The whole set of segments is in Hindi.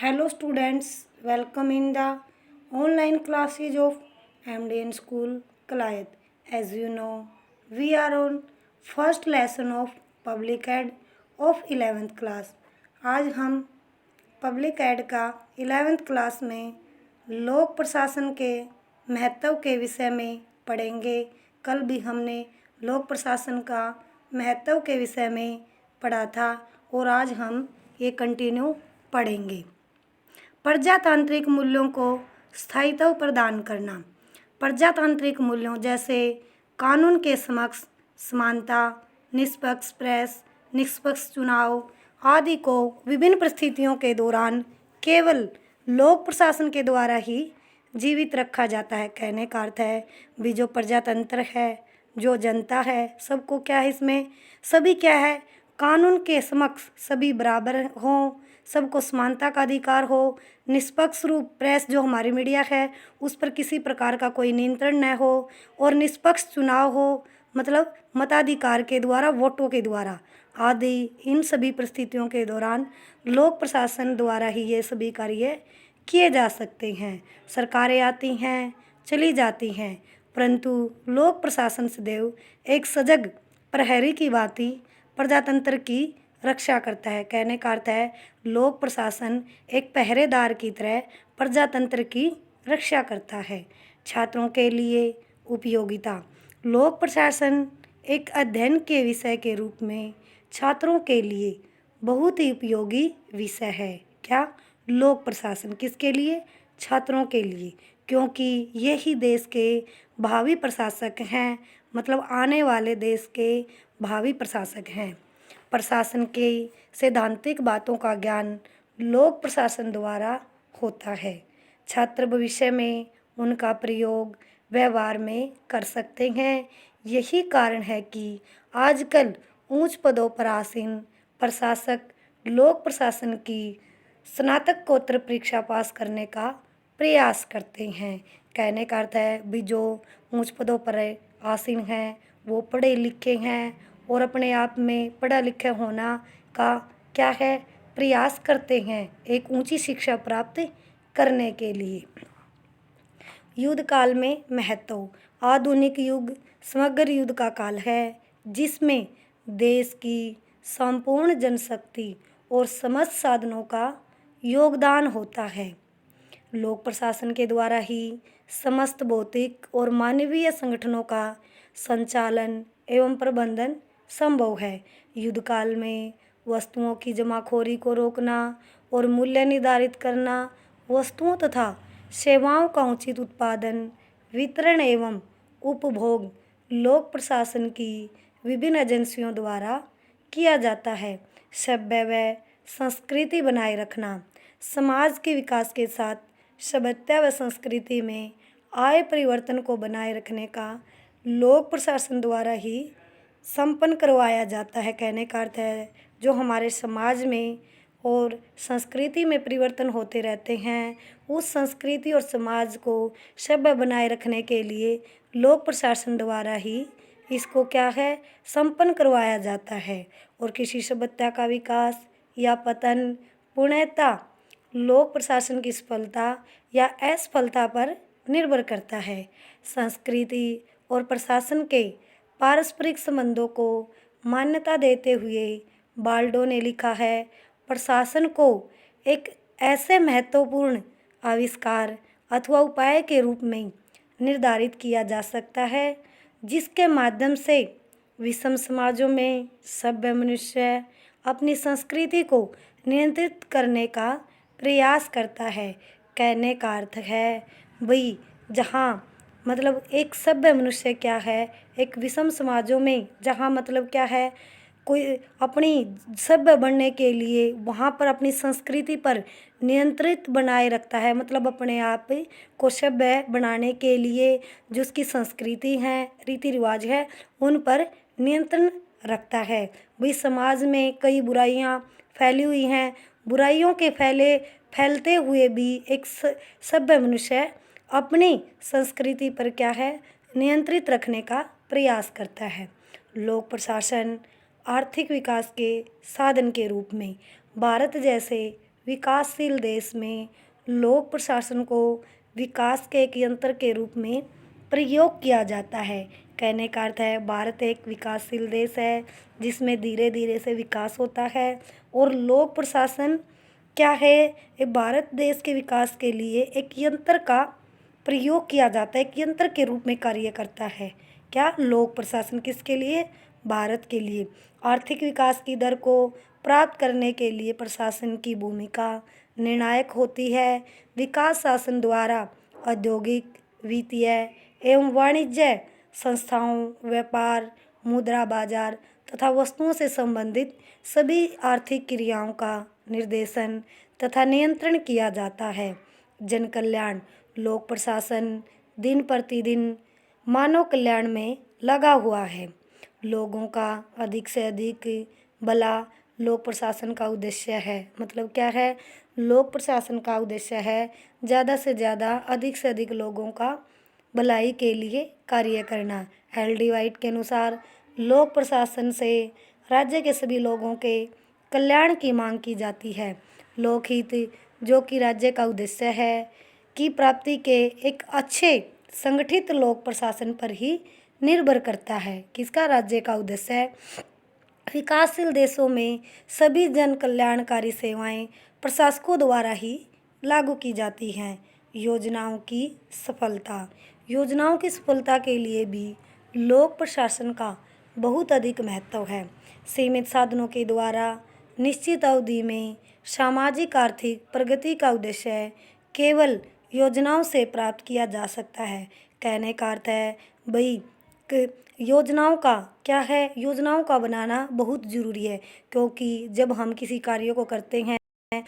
Hello students, welcome in the online classes of MDN School Kalayat. As you know, we are on first lesson of Public Ed of 11th class. आज हम पब्लिक एड का 11th क्लास में लोक प्रशासन के महत्व के विषय में पढ़ेंगे। कल भी हमने लोक प्रशासन का महत्व के विषय में पढ़ा था और आज हम ये कंटिन्यू पढ़ेंगे। प्रजातांत्रिक मूल्यों को स्थायित्व प्रदान करना। प्रजातांत्रिक मूल्यों जैसे कानून के समक्ष समानता, निष्पक्ष प्रेस, निष्पक्ष चुनाव आदि को विभिन्न परिस्थितियों के दौरान केवल लोक प्रशासन के द्वारा ही जीवित रखा जाता है। कहने का अर्थ है भी जो प्रजातंत्र है, जो जनता है, सबको क्या है, इसमें सभी क्या है, कानून के समक्ष सभी बराबर हों, सबको समानता का अधिकार हो, निष्पक्ष रूप प्रेस जो हमारी मीडिया है उस पर किसी प्रकार का कोई नियंत्रण न हो और निष्पक्ष चुनाव हो, मतलब मताधिकार के द्वारा, वोटों के द्वारा आदि। इन सभी परिस्थितियों के दौरान लोक प्रशासन द्वारा ही ये सभी कार्य किए जा सकते हैं। सरकारें आती हैं, चली जाती हैं, परंतु लोक प्रशासन सदैव एक सजग प्रहरी की भांति प्रजातंत्र की रक्षा करता है। कहने का अर्थ है लोक प्रशासन एक पहरेदार की तरह प्रजातंत्र की रक्षा करता है। छात्रों के लिए उपयोगिता। लोक प्रशासन एक अध्ययन के विषय के रूप में छात्रों के लिए बहुत ही उपयोगी विषय है। क्या? लोक प्रशासन किसके लिए? छात्रों के लिए, क्योंकि यही देश के भावी प्रशासक हैं, मतलब आने वाले देश के भावी प्रशासक हैं। प्रशासन के सैद्धांतिक बातों का ज्ञान लोक प्रशासन द्वारा होता है। छात्र भविष्य में उनका प्रयोग व्यवहार में कर सकते हैं। यही कारण है कि आजकल उच्च पदों पर आसीन प्रशासक लोक प्रशासन की स्नातकोत्तर परीक्षा पास करने का प्रयास करते हैं। कहने का अर्थ है भी जो उच्च पदों पर आसीन हैं वो पढ़े लिखे हैं और अपने आप में पढ़ा लिखा होना का क्या है, प्रयास करते हैं एक ऊंची शिक्षा प्राप्त करने के लिए। युद्ध काल में महत्व। आधुनिक युग समग्र युद्ध का काल है जिसमें देश की संपूर्ण जनशक्ति और समस्त साधनों का योगदान होता है। लोक प्रशासन के द्वारा ही समस्त भौतिक और मानवीय संगठनों का संचालन एवं प्रबंधन संभव है। युद्ध काल में वस्तुओं की जमाखोरी को रोकना और मूल्य निर्धारित करना, वस्तुओं तथा सेवाओं का उचित उत्पादन, वितरण एवं उपभोग लोक प्रशासन की विभिन्न एजेंसियों द्वारा किया जाता है। सभ्य व संस्कृति बनाए रखना। समाज के विकास के साथ सभ्यता व संस्कृति में आए परिवर्तन को बनाए रखने का लोक प्रशासन द्वारा ही संपन्न करवाया जाता है। कहने का अर्थ है जो हमारे समाज में और संस्कृति में परिवर्तन होते रहते हैं, उस संस्कृति और समाज को सभ्य बनाए रखने के लिए लोक प्रशासन द्वारा ही इसको क्या है, संपन्न करवाया जाता है। और किसी सभ्यता का विकास या पतन पूर्णतः लोक प्रशासन की सफलता या असफलता पर निर्भर करता है। संस्कृति और प्रशासन के पारस्परिक संबंधों को मान्यता देते हुए बाल्डो ने लिखा है, प्रशासन को एक ऐसे महत्वपूर्ण आविष्कार अथवा उपाय के रूप में निर्धारित किया जा सकता है जिसके माध्यम से विषम समाजों में सभ्य मनुष्य अपनी संस्कृति को नियंत्रित करने का प्रयास करता है। कहने का अर्थ है भाई जहाँ मतलब एक सभ्य मनुष्य क्या है, एक विषम समाजों में जहाँ मतलब क्या है, कोई अपनी सभ्य बनने के लिए वहाँ पर अपनी संस्कृति पर नियंत्रित बनाए रखता है, मतलब अपने आप को सभ्य बनाने के लिए जो उसकी संस्कृति है, रीति रिवाज है, उन पर नियंत्रण रखता है। भाई समाज में कई बुराइयाँ फैली हुई हैं, बुराइयों के फैलते हुए भी एक सभ्य मनुष्य अपनी संस्कृति पर क्या है, नियंत्रित रखने का प्रयास करता है। लोक प्रशासन आर्थिक विकास के साधन के रूप में भारत जैसे विकासशील देश में लोक प्रशासन को विकास के एक यंत्र के रूप में प्रयोग किया जाता है। कहने का अर्थ है भारत एक विकासशील देश है जिसमें धीरे धीरे से विकास होता है और लोक प्रशासन क्या है, ये भारत देश के विकास के लिए एक यंत्र का प्रयोग किया जाता है, एक यंत्र के रूप में कार्य करता है। क्या लोक प्रशासन किसके लिए? भारत के लिए। आर्थिक विकास की दर को प्राप्त करने के लिए प्रशासन की भूमिका निर्णायक होती है। विकास शासन द्वारा औद्योगिक, वित्तीय एवं वाणिज्य संस्थाओं, व्यापार, मुद्रा बाजार तथा वस्तुओं से संबंधित सभी आर्थिक क्रियाओं का निर्देशन तथा नियंत्रण किया जाता है। जन कल्याण, लोक प्रशासन दिन प्रतिदिन मानव कल्याण में लगा हुआ है। लोगों का अधिक से अधिक भला लोक प्रशासन का उद्देश्य है। मतलब क्या है? लोक प्रशासन का उद्देश्य है ज़्यादा से ज़्यादा, अधिक से अधिक लोगों का भलाई के लिए कार्य करना। एल.डी. वाइट के अनुसार लोक प्रशासन से राज्य के सभी लोगों के कल्याण की मांग की जाती है। लोकहित, जो कि राज्य का उद्देश्य है, की प्राप्ति के एक अच्छे संगठित लोक प्रशासन पर ही निर्भर करता है। किसका? राज्य का उद्देश्य है। विकासशील देशों में सभी जन कल्याणकारी सेवाएं प्रशासकों द्वारा ही लागू की जाती हैं। योजनाओं की सफलता, योजनाओं की सफलता के लिए भी लोक प्रशासन का बहुत अधिक महत्व है। सीमित साधनों के द्वारा निश्चित अवधि में सामाजिक आर्थिक प्रगति का उद्देश्य केवल योजनाओं से प्राप्त किया जा सकता है। कहने का अर्थ है भाई योजनाओं का क्या है, योजनाओं का बनाना बहुत ज़रूरी है, क्योंकि जब हम किसी कार्य को करते हैं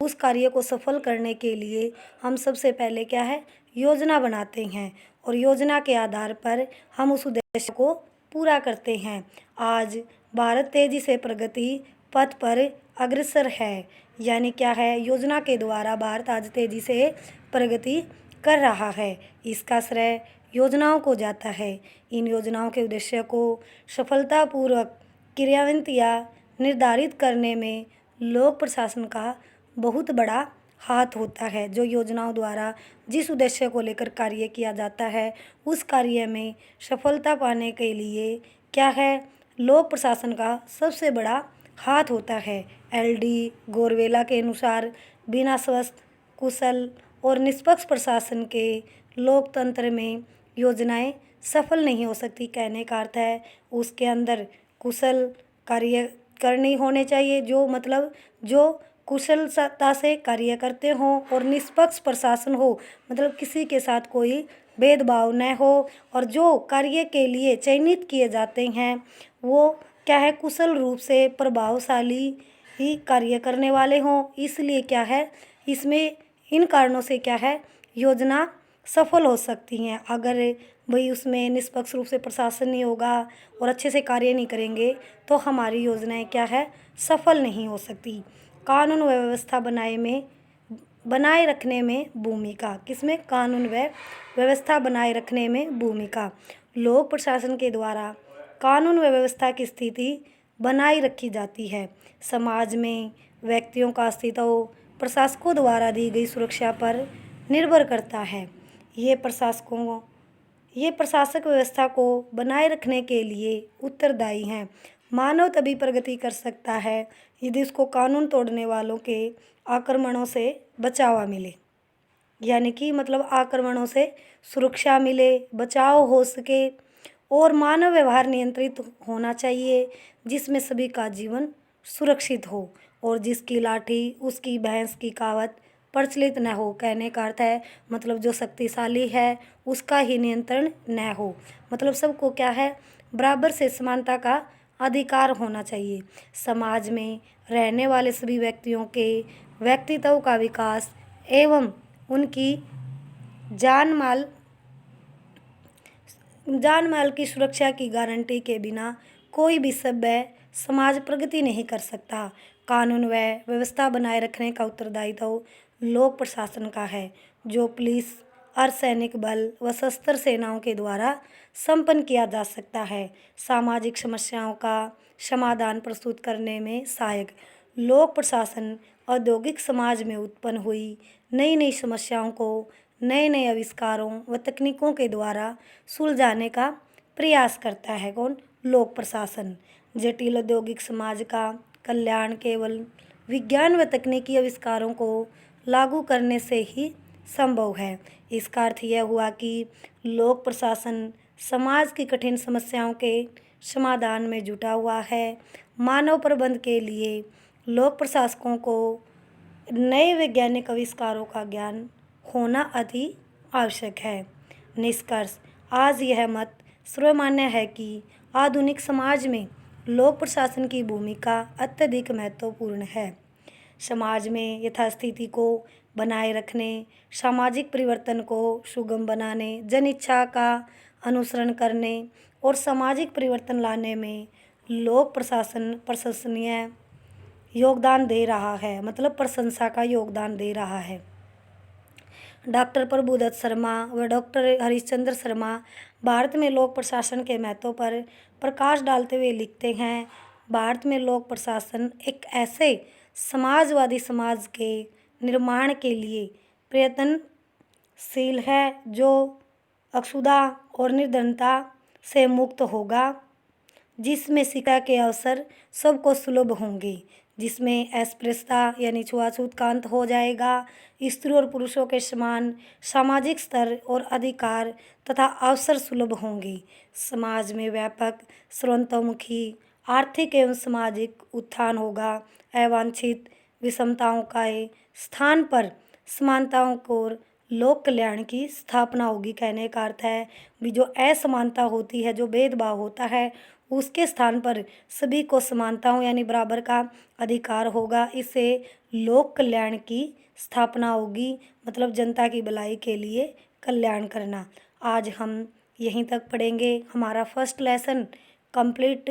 उस कार्य को सफल करने के लिए हम सबसे पहले क्या है, योजना बनाते हैं और योजना के आधार पर हम उस उद्देश्य को पूरा करते हैं। आज भारत तेजी से प्रगति पथ पर अग्रसर है। यानी क्या है, योजना के द्वारा भारत आज तेजी से प्रगति कर रहा है। इसका श्रेय योजनाओं को जाता है। इन योजनाओं के उद्देश्य को सफलतापूर्वक क्रियान्वित या निर्धारित करने में लोक प्रशासन का बहुत बड़ा हाथ होता है। जो योजनाओं द्वारा जिस उद्देश्य को लेकर कार्य किया जाता है उस कार्य में सफलता पाने के लिए क्या है, लोक प्रशासन का सबसे बड़ा हाथ होता है। एल.डी. गोरवेला के अनुसार बिना स्वस्थ, कुशल और निष्पक्ष प्रशासन के लोकतंत्र में योजनाएं सफल नहीं हो सकती। कहने का अर्थ है उसके अंदर कुशल कार्यकर्णी होने चाहिए, जो मतलब जो कुशलता से कार्य करते हों और निष्पक्ष प्रशासन हो, मतलब किसी के साथ कोई भेदभाव न हो और जो कार्य के लिए चयनित किए जाते हैं वो क्या है, कुशल रूप से प्रभावशाली ही कार्य करने वाले हों। इसलिए क्या है, इसमें इन कारणों से क्या है, योजना सफल हो सकती हैं। अगर भाई उसमें निष्पक्ष रूप से प्रशासन नहीं होगा और अच्छे से कार्य नहीं करेंगे तो हमारी योजनाएं क्या है, सफल नहीं हो सकती। कानून व्यवस्था बनाए रखने में भूमिका, किसमें? कानून व व्यवस्था बनाए रखने में भूमिका। लोक प्रशासन के द्वारा कानून व व्यवस्था की स्थिति बनाए रखी जाती है। समाज में व्यक्तियों का अस्तित्व प्रशासकों द्वारा दी गई सुरक्षा पर निर्भर करता है। ये प्रशासक व्यवस्था को बनाए रखने के लिए उत्तरदायी हैं। मानव तभी प्रगति कर सकता है यदि उसको कानून तोड़ने वालों के आक्रमणों से बचाव मिले। यानी कि मतलब आक्रमणों से सुरक्षा मिले, बचाव हो सके और मानव व्यवहार नियंत्रित होना चाहिए, जिसमें सभी का जीवन सुरक्षित हो और जिसकी लाठी उसकी भैंस की कहावत प्रचलित न हो। कहने का अर्थ है मतलब जो शक्तिशाली है उसका ही नियंत्रण न हो। मतलब सबको क्या है, बराबर से समानता का अधिकार होना चाहिए। समाज में रहने वाले सभी व्यक्तियों के व्यक्तित्व का विकास एवं उनकी जान माल की सुरक्षा की गारंटी के बिना कोई भी सभ्य समाज प्रगति नहीं कर सकता। कानून व व्यवस्था बनाए रखने का उत्तरदायित्व लोक प्रशासन का है, जो पुलिस, अर्धसैनिक बल व सशस्त्र सेनाओं के द्वारा संपन्न किया जा सकता है। सामाजिक समस्याओं का समाधान प्रस्तुत करने में सहायक, लोक प्रशासन औद्योगिक समाज में उत्पन्न हुई नई नई समस्याओं को नए नए आविष्कारों व तकनीकों के द्वारा सुलझाने का प्रयास करता है। कौन? लोक प्रशासन। जटिल औद्योगिक समाज का कल्याण केवल विज्ञान व तकनीकी आविष्कारों को लागू करने से ही संभव है। इसका अर्थ यह हुआ कि लोक प्रशासन समाज की कठिन समस्याओं के समाधान में जुटा हुआ है। मानव प्रबंध के लिए लोक प्रशासकों को नए वैज्ञानिक आविष्कारों का ज्ञान होना अति आवश्यक है। निष्कर्ष, आज यह मत सर्वमान्य है कि आधुनिक समाज में लोक प्रशासन की भूमिका अत्यधिक महत्वपूर्ण है। समाज में यथास्थिति को बनाए रखने, सामाजिक परिवर्तन को सुगम बनाने, जन इच्छा का अनुसरण करने और सामाजिक परिवर्तन लाने में लोक प्रशासन प्रशंसनीय योगदान दे रहा है, मतलब प्रशंसा का योगदान दे रहा है। डॉक्टर प्रभुदत्त शर्मा व डॉक्टर हरिश्चंद्र शर्मा भारत में लोक प्रशासन के महत्व पर प्रकाश डालते हुए लिखते हैं, भारत में लोक प्रशासन एक ऐसे समाजवादी समाज के निर्माण के लिए प्रयत्नशील है जो अक्षुधा और निर्धनता से मुक्त होगा, जिसमें शिक्षा के अवसर सबको सुलभ होंगे, जिसमें अस्पृश्यता यानी छुआछूत का अंत हो जाएगा, स्त्री और पुरुषों के समान सामाजिक स्तर और अधिकार तथा अवसर सुलभ होंगे, समाज में व्यापक सर्वतोमुखी आर्थिक एवं सामाजिक उत्थान होगा, अवांछित विषमताओं का स्थान पर समानताओं को लोक कल्याण की स्थापना होगी। कहने का अर्थ है भी जो असमानता होती है, जो भेदभाव होता है, उसके स्थान पर सभी को समानताओं यानी बराबर का अधिकार होगा। इससे लोक कल्याण की स्थापना होगी, मतलब जनता की भलाई के लिए कल्याण करना। आज हम यहीं तक पढ़ेंगे। हमारा फर्स्ट लेसन कंप्लीट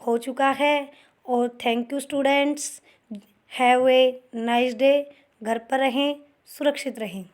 हो चुका है और thank you students. Have a nice day. घर पर रहें, सुरक्षित रहें।